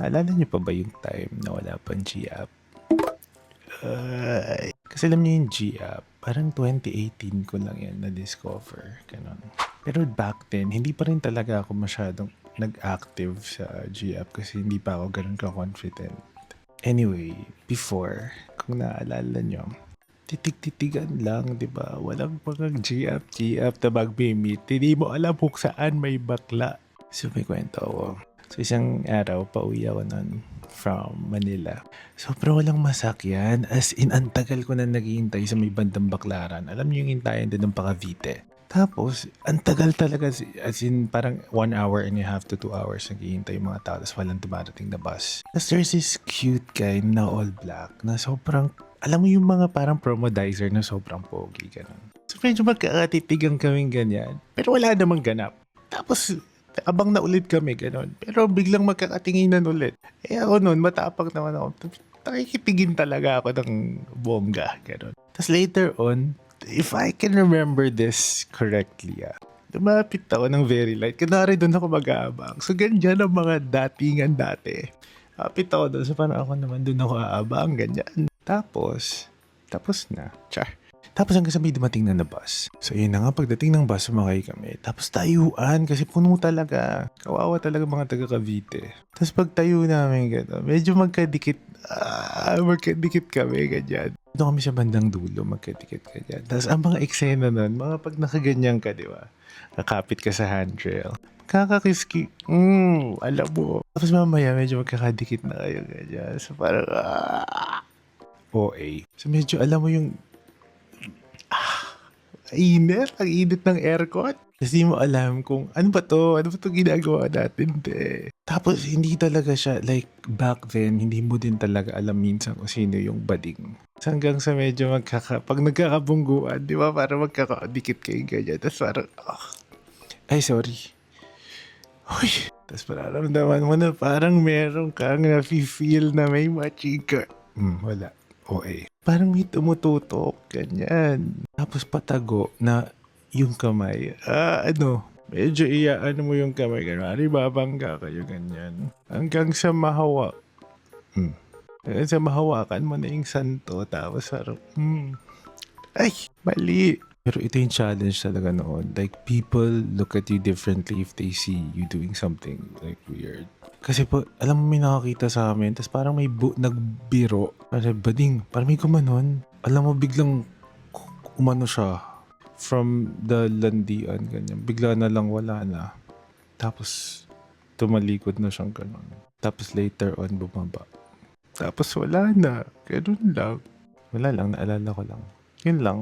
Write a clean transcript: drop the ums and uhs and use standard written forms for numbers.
Naalala niyo pa ba yung time na wala pang G-App? Kasi alam niyo yung G-App, parang 2018 ko lang yan na-discover. Ganun. Pero back then, hindi pa rin talaga ako masyadong nag-active sa G-App kasi hindi pa ako ganun ka-confident. Anyway, before, kung naaalala nyo, titig-titigan lang, di ba? Walang mga G-App na mag-meet. Hindi mo alam kung saan may bakla. So may kwento ako. So isang araw, pauwi ako nun from Manila. Sobrang walang masakyan. As in, ang tagal ko na naghihintay sa may bandang Baklaran. Alam niyo yung hintayan din ng Cavite. Tapos, ang tagal talaga. As in, parang 1 hour and a half to 2 hours naghihintay yung mga tao. Tapos walang dumarating na bus. Tapos there's this cute guy na all black na sobrang, alam mo yung mga parang promodizer na sobrang pogi. Ganun. So medyo magkakatitigang kaming ganyan. Pero wala namang ganap. Tapos, abang na ulit kami, gano'n. Pero biglang magkakatinginan ulit. Eh ako noon, matapang naman ako. Nakikitigin talaga ako ng bongga, gano'n. Tapos later on, if I can remember this correctly, lumapit ako ng very light. Kunwari doon ako mag-aabang. So ganyan ang mga datingan dati. Lapit ako doon. So parang ako naman doon ako aabang, ganyan. Tapos na. Char. Tapos hanggang sa may dumating na bus. So yun na nga, pagdating ng bus, sumakay kami. Tapos tayuan kasi puno talaga. Kawawa talaga mga taga Cavite. Tapos pag tayo namin gano'n, medyo magkadikit kami ganyan. Doon kami sa bandang dulo, magkadikit ganyan. Tapos ang mga eksena nun, mga pag nakaganyan ka, di ba? Kakapit ka sa handrail. Kakakiski. Alam mo. Tapos mamaya medyo magkakadikit na kayo ganyan. So parang, OA. So medyo alam mo yung init, ang init ng aircon. Kasi mo alam kung ano ba to ginagawa natin, te. Tapos hindi talaga siya, like back then, hindi mo din talaga alam minsan kung sino yung bading. Hanggang sa medyo pag nagkakabungguan, di ba, parang magkakadikit kayo ganyan. Tapos parang, ay sorry. Uy, tapos pararamdaman mo na parang meron kang nafe-feel na may machika. Wala. OA. Parang may tumututok, ganyan. Tapos patago na yung kamay. Medyo iyaan mo yung kamay. Ganun, babangga kayo, ganyan. Hanggang sa mahawa. Hanggang sa mahawakan mo na yung santo. Tapos parang, ay, mali. Pero ito yung challenge talaga noon. Like, people look at you differently if they see you doing something like weird. Kasi po, alam mo may nakakita sa amin, tapos parang may nagbiro. Parang bading, parang may kumanon. Alam mo biglang umano siya from the landian, ganyan. Bigla na lang wala na. Tapos tumalikod na siyang ganun. Tapos later on bumaba. Tapos wala na. Ganun lang. Wala lang, naalala ko lang. Yun lang.